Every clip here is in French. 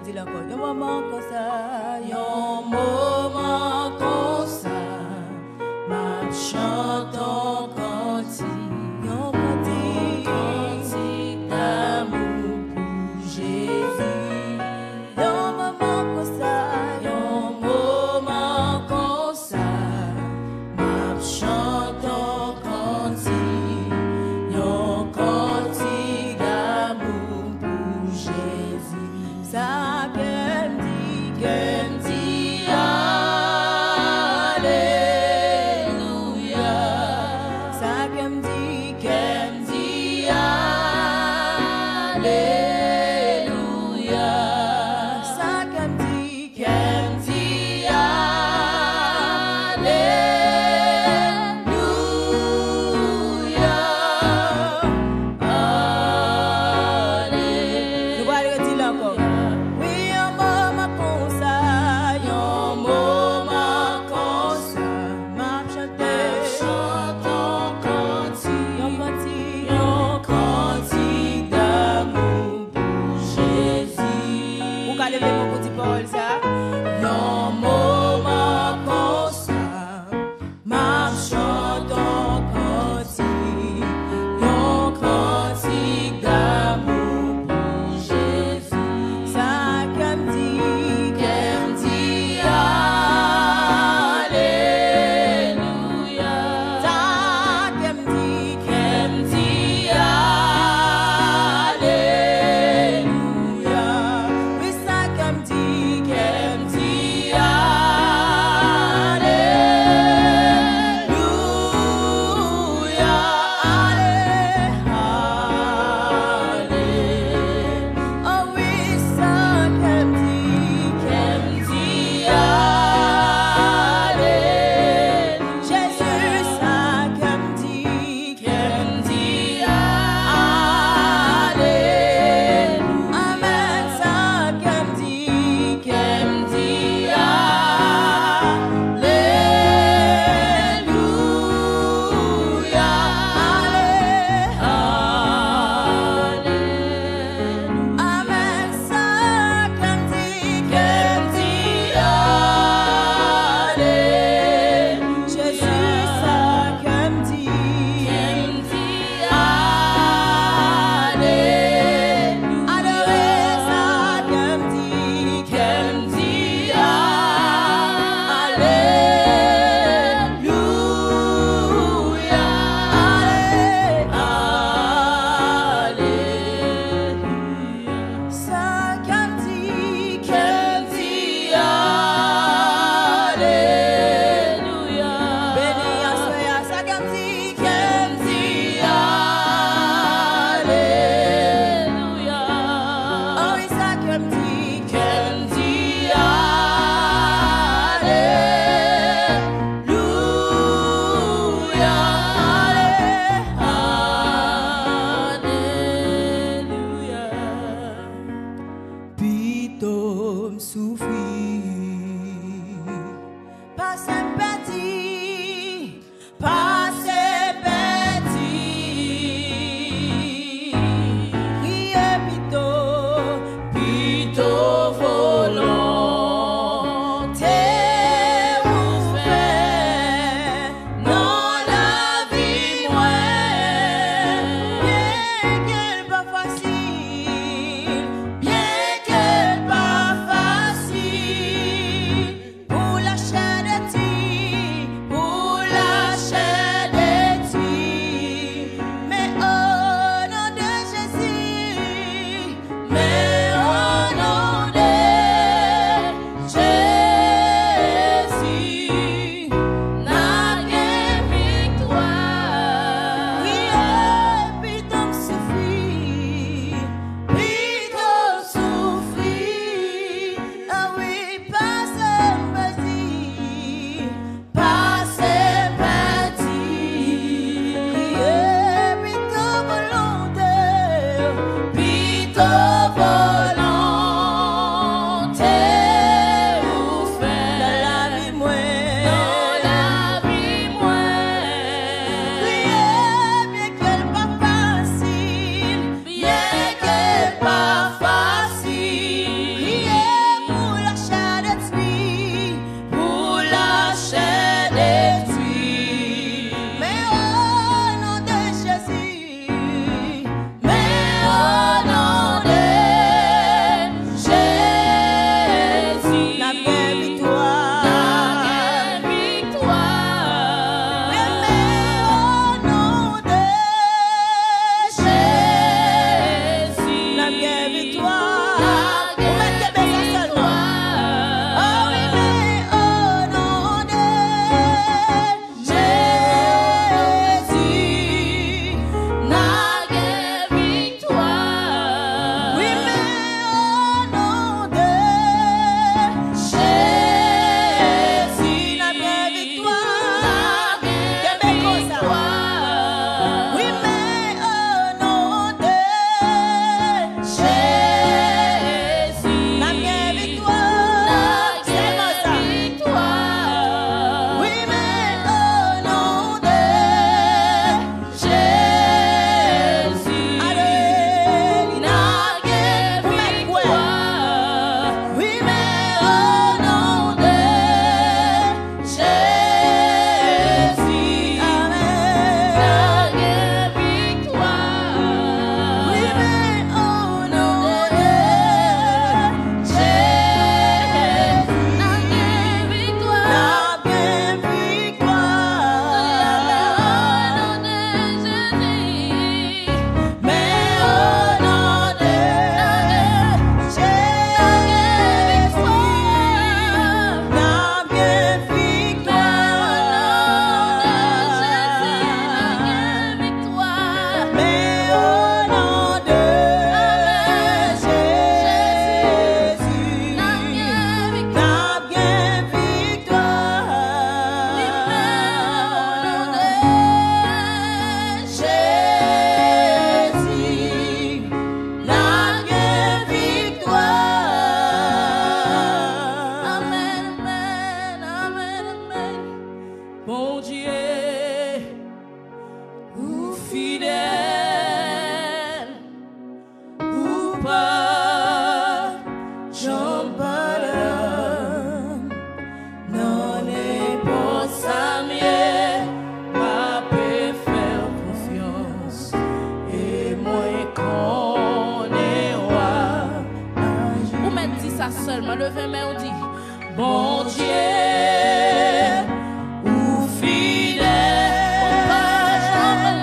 dis encore. Un moment comme ça, un moment comme ça, ma chante en cantique, un cantique d'amour pour Jésus. Un moment comme ça, un moment comme ça, ma chante en cantique, un cantique d'amour pour Jésus. Ça qu'elle dit, Alléluia. fidèle ou pas, j'en parle, non n'est pas ça mieux, ma peut faire confiance et moi connais ou même dit ça seulement, levez main on dit bon Dieu ou fidèle ou pas, j'en parle.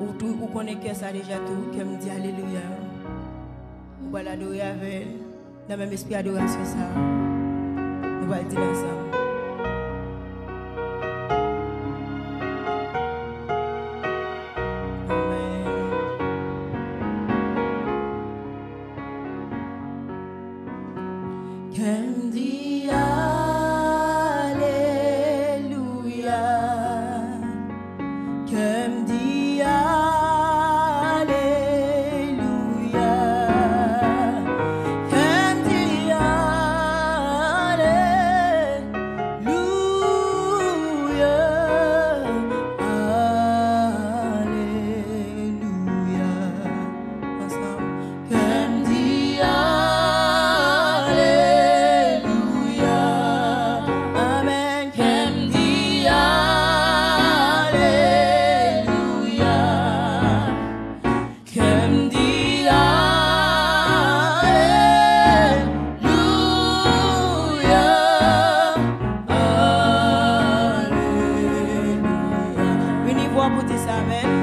Ou connaissez ça déjà tout, qui me dit alléluia. Ou va l'adorer avec elle. Dans le même esprit d'adoration, ça. Nous allons le dire ensemble. Amen.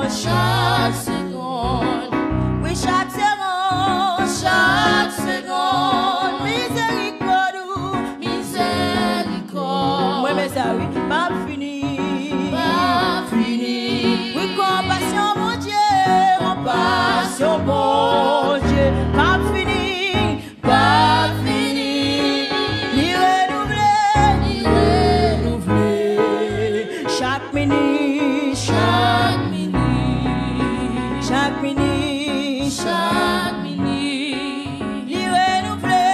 chaque seconde, oui, chaque seconde, miséricorde, miséricorde. Oui, mais ça, oui, pas fini. Oui, compassion, mon Dieu, compassion, mon Dieu, pas fini. Ni renouveler, chaque minute, ni renouveler, chaque minute, ni renouveler,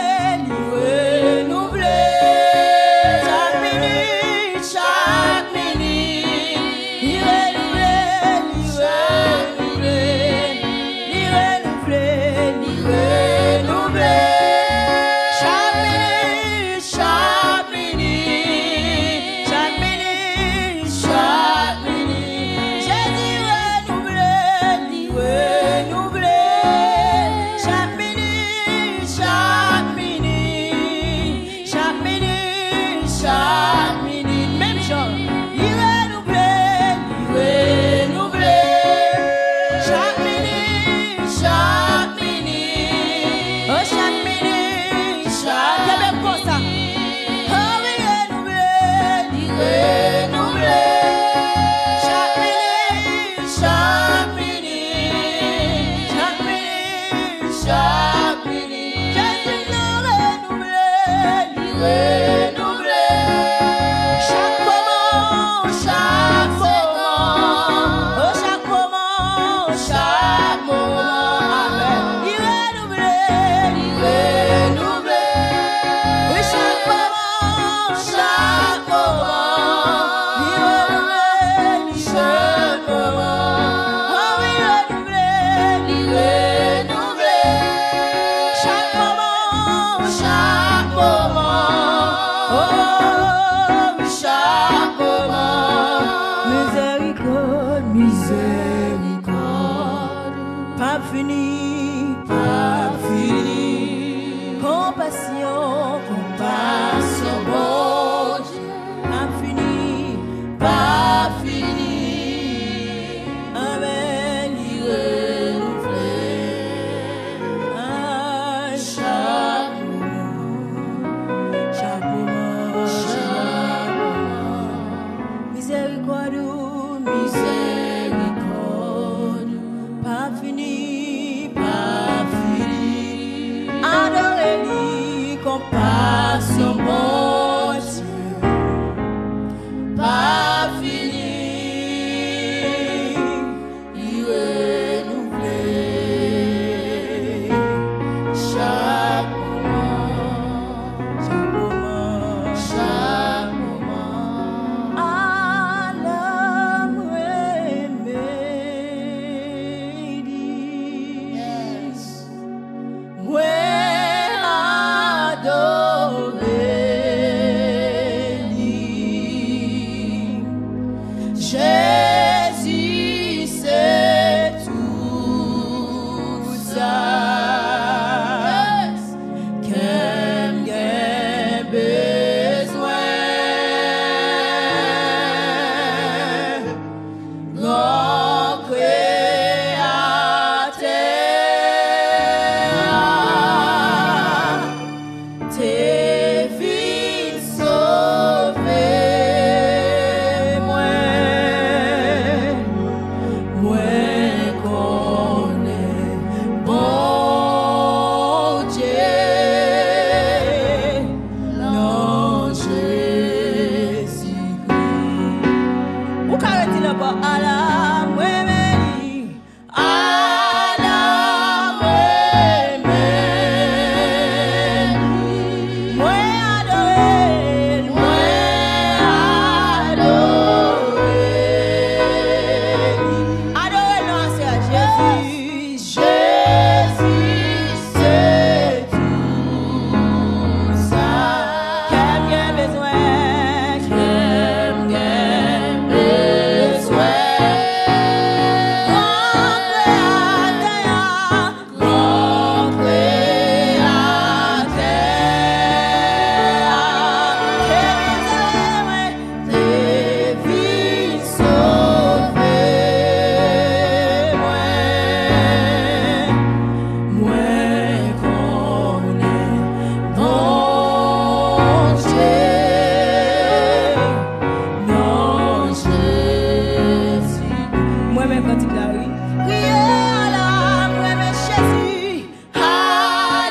oui. Priez à l'âme, mais Jésus, à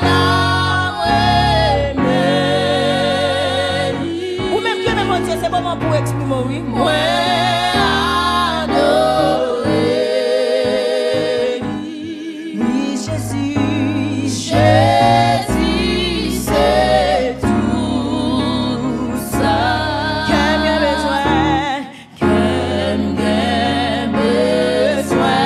l'âme, ou même que même Dieu, c'est le moment pour exprimer, oui. Moi, adorer, oui, Jésus, Jésus, c'est tout ça. Qu'aime bien besoin, qu'aime bien besoin.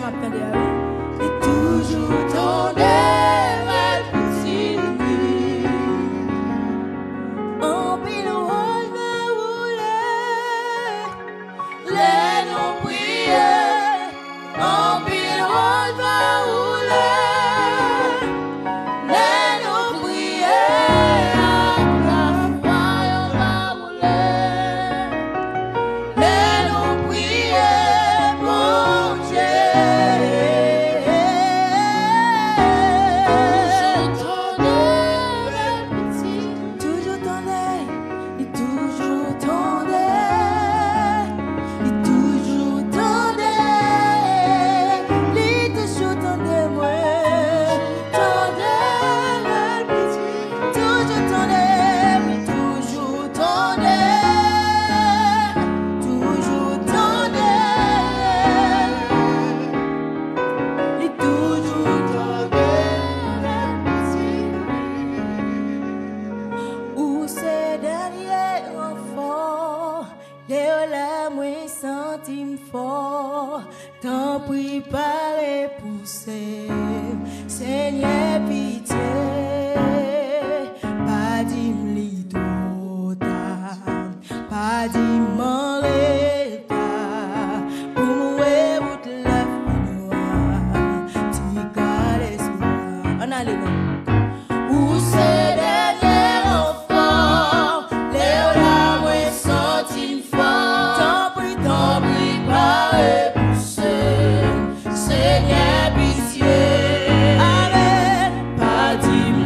m'attendais à lui. Et toujours ton mal petit. En pile rose va rouler, les non prières. En pile rose va rouler, les non prières. La foi va rouler, les non prières, mon Dieu. Toujours ton œil, et toujours ton œil, et toujours ton œil, et toujours ton œil, moi, ton œil, toujours ton œil, toujours ton œil, toujours ton œil, et toujours ton œil. Où ces derniers enfants, les larmes sentim fort, t'en préparé pour Seigneur pitié, pas d'imli total, pas d'imman l'état, pour mourir route la fin, tu gardes espoir. On allait là. Où ces derniers enfants, les larmes sentim fort, t'en préparé pour Seigneur pitié, amen, pas d'imli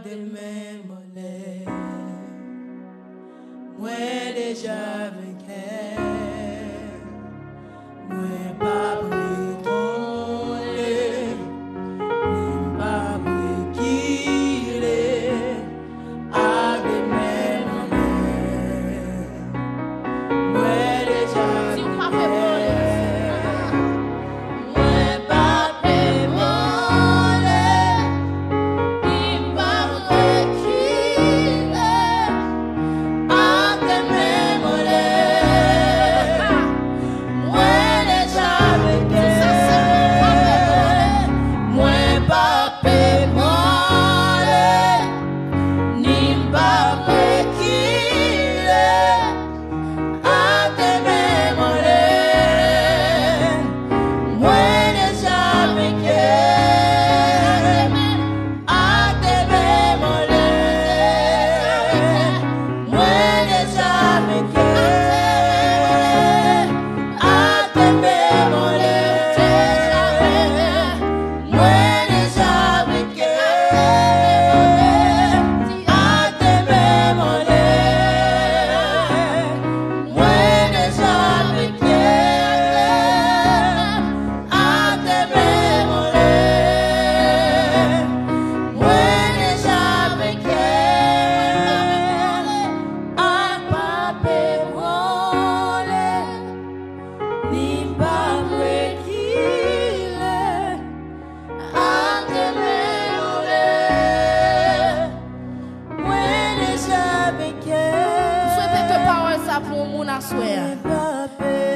demain mollet. Moi déjà vainqueur. Moi pas prétendé. Ni pas préquilé. À demain mollet. Moi déjà vainqueur.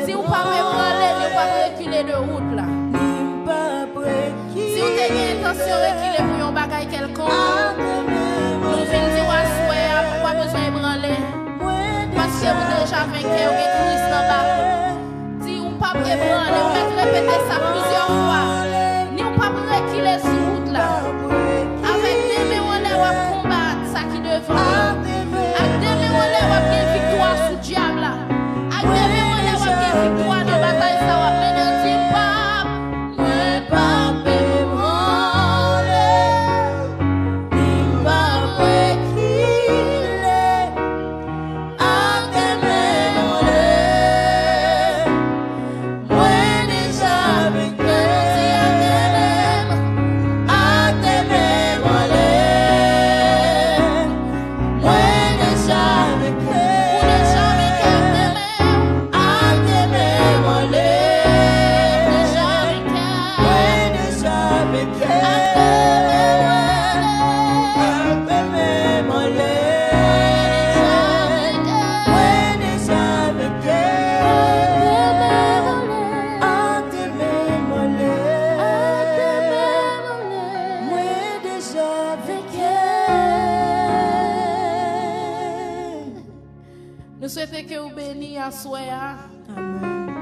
Si vous ne pouvez pas branler, vous ne pouvez pas reculer de route là. Si vous avez l'intention de reculer pour un bagage quelconque, nous venons dire à souhait, pourquoi besoin de branler? Parce que vous déjà vainquez, vous êtes Christ en bas. Si vous ne pouvez pas branler, vous pouvez répéter ça plusieurs fois. Ni vous ne pouvez pas reculer sur route là. Avec des mémoires, vous combattre ça qui devant. Avec des mémoires, vous avez une victoire sous le diable là. Victoire de bataille, ça va mener du pape. Moi, pape, branle. Il va reculer. À tes mains, moi, déjà vainqueur. À tes mains, moi, déjà vainqueur. Nous souhaitons que vous bénissiez à soi.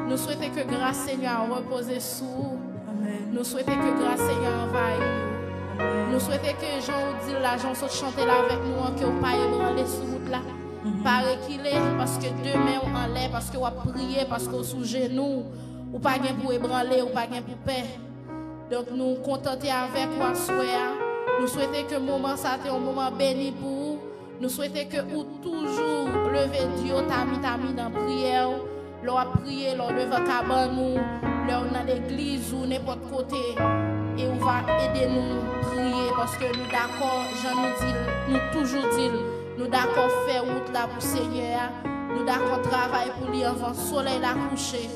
Nous souhaitons que grâce Seigneur repose sous. Nous souhaitons que grâce Seigneur envahisse. Nous souhaitons que Jean dit là, Jean saute chanter là avec nous, que vous ne pas ébranler sous route là. Pas reculer parce que demain on en l'air, parce que vous priez, parce que vous sous genoux. Ou pas bien pour ébranler, ou pas bien pour paix. Donc nous contenter avec vous à soi. Nous souhaitons que le moment ça soit un moment béni pour vous. Nous souhaitons que vous toujours lever Dieu, tami dans la prière. L'on a prié, l'on devant cabane, l'on dans l'église ou n'importe côté. Et on va aider nous à prier parce que nous d'accord, Jean nous dit, nous toujours dit, nous d'accord faire route là pour Seigneur. Nous d'accord travailler pour lui avant le soleil la coucher.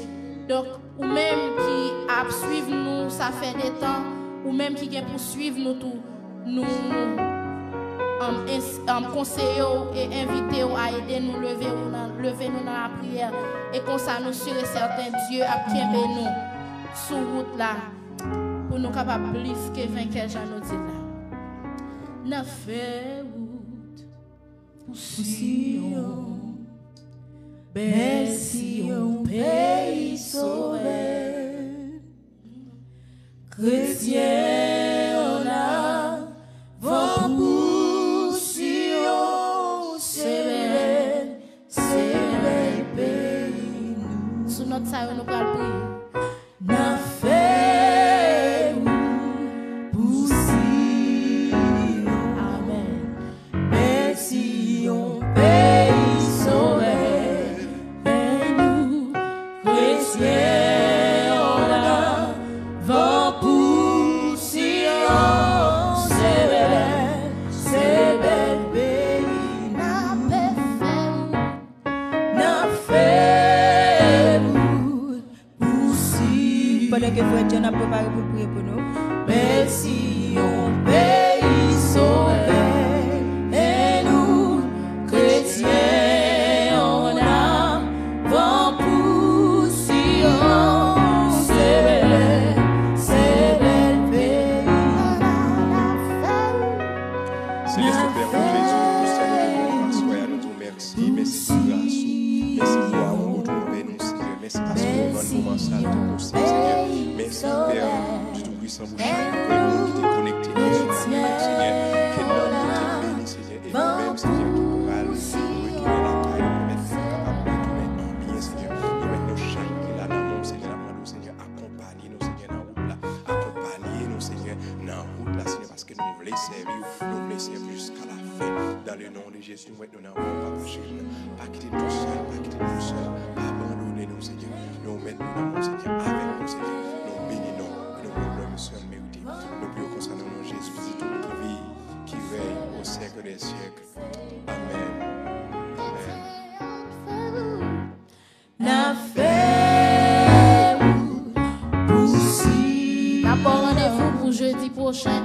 Donc, ou même qui a suivre nous, ça fait des temps, ou même qui vient pour suivre nous tout, nous conseillons et invitons à aider nous lever nous dans la prière. Et comme ça, nous sommes certains, Dieu a bien nous sur route là, pour nous capables de plus que vainqueur, Jean nous dit là. N'a fait route pour Sion, belle Sion, pays sauvé, chrétien, on a vent pour Sion, c'est belle pays. Sous notre salle, nous allons prier. N'a fait pour Sion. Amen. que frère John a préparé pour prier pour nous. Merci au pays sauvé et nous chrétiens on a vent pour Sion, c'est bel pays. Céleste Père Jésus, Seigneur, soyez nous merci, merci pour grâce, merci pour amour, retrouver nous, Seigneur, merci parce que nous avons moment ça de nous, Seigneur, merci Père du Tout-Puissant pour chaque monde qui est connecté dans ce moment, Seigneur, que nous avons été bénis, Seigneur, et nous-mêmes, Seigneur, qui pourra retourner la caille, nous mettre capable de retourner en bien, Seigneur, nous mettre nos chaînes qui là dans le monde, Seigneur, nous, Seigneur, accompagner nous, Seigneur, dans la route là, accompagner nous, Seigneur, dans la route là, Seigneur, parce que nous voulons servir, nous voulons servir jusqu'à la fin. Dans le nom de Jésus, nous mettons dans pas chéri, pas quitter nous seul, pas quitter nous seul, pas abandonner nous, Seigneur. Nous mettons dans mon Seigneur, avec nous, Seigneur. Nous bénissons, nous voulons seul mériter. Nous prions concernant nous, Jésus, qui vit, qui veille au siècle des siècles. Amen. Amen. La fête pour si. N'a pas rendez-vous pour jeudi prochain.